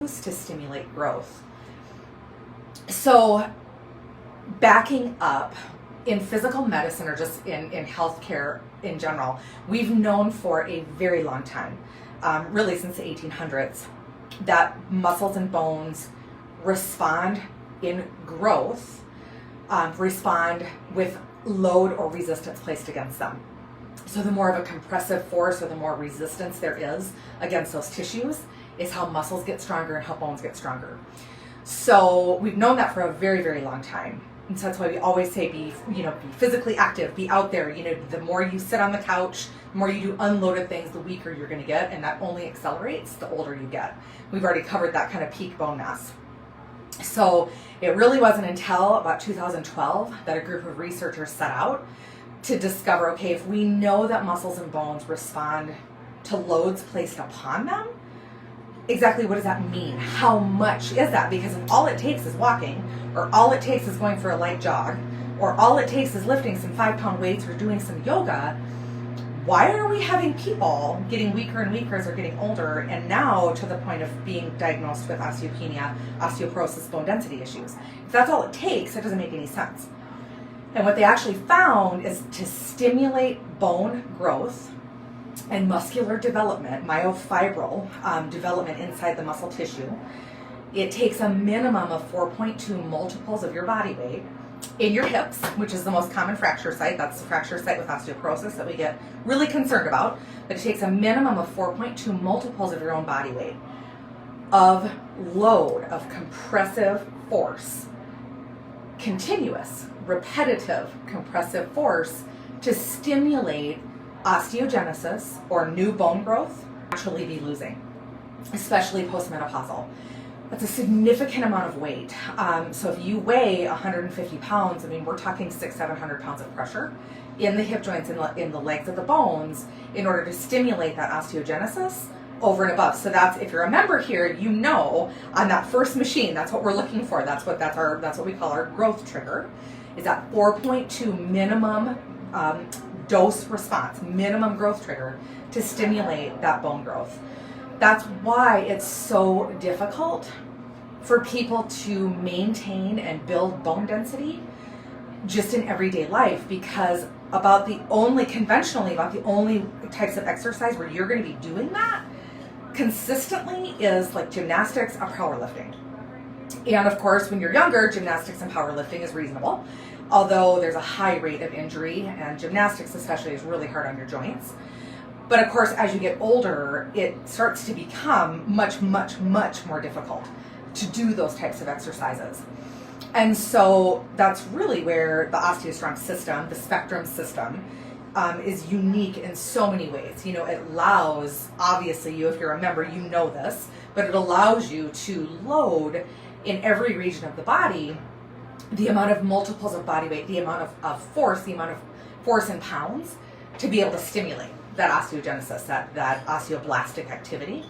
to stimulate growth. So backing up, in physical medicine or just in healthcare in general, we've known for a very long time, really since the 1800s, that muscles and bones respond in growth, respond with load or resistance placed against them. So the more of a compressive force or the more resistance there is against those tissues is how muscles get stronger and how bones get stronger. So we've known that for a very, very long time. And so that's why we always say be physically active, be out there. The more you sit on the couch, the more you do unloaded things, the weaker you're going to get, and that only accelerates the older you get. We've already covered that kind of peak bone mass. So it really wasn't until about 2012 that a group of researchers set out to discover, okay, if we know that muscles and bones respond to loads placed upon them, exactly what does that mean? How much is that? Because if all it takes is walking, or all it takes is going for a light jog, or all it takes is lifting some 5-pound weights or doing some yoga, why are we having people getting weaker and weaker as they're getting older, and now to the point of being diagnosed with osteopenia, osteoporosis, bone density issues? If that's all it takes, it doesn't make any sense. And what they actually found is to stimulate bone growth and muscular development, myofibril development inside the muscle tissue, it takes a minimum of 4.2 multiples of your body weight in your hips, which is the most common fracture site. That's the fracture site with osteoporosis that we get really concerned about. But it takes a minimum of 4.2 multiples of your own body weight of load, of compressive force, continuous, repetitive compressive force to stimulate osteogenesis or new bone growth actually be losing, especially postmenopausal. That's a significant amount of weight. So if you weigh 150 pounds, we're talking 600-700 pounds of pressure in the hip joints and in the legs of the bones in order to stimulate that osteogenesis over and above. So that's, if you're a member here, on that first machine, that's what we're looking for. That's what we call our growth trigger, is that 4.2 minimum dose response, minimum growth trigger to stimulate that bone growth. That's why it's so difficult for people to maintain and build bone density just in everyday life, because about the only types of exercise where you're going to be doing that consistently is like gymnastics or powerlifting. And of course, when you're younger, gymnastics and powerlifting is reasonable, although there's a high rate of injury, and gymnastics especially is really hard on your joints. But of course, as you get older, it starts to become much, much, much more difficult to do those types of exercises. And so that's really where the Osteostrong system, the Spectrum system, is unique in so many ways. It allows, obviously, if you're a member, you know this, but it allows you to load in every region of the body the amount of multiples of body weight, the amount of force, the amount of force in pounds to be able to stimulate that osteogenesis, that osteoblastic activity.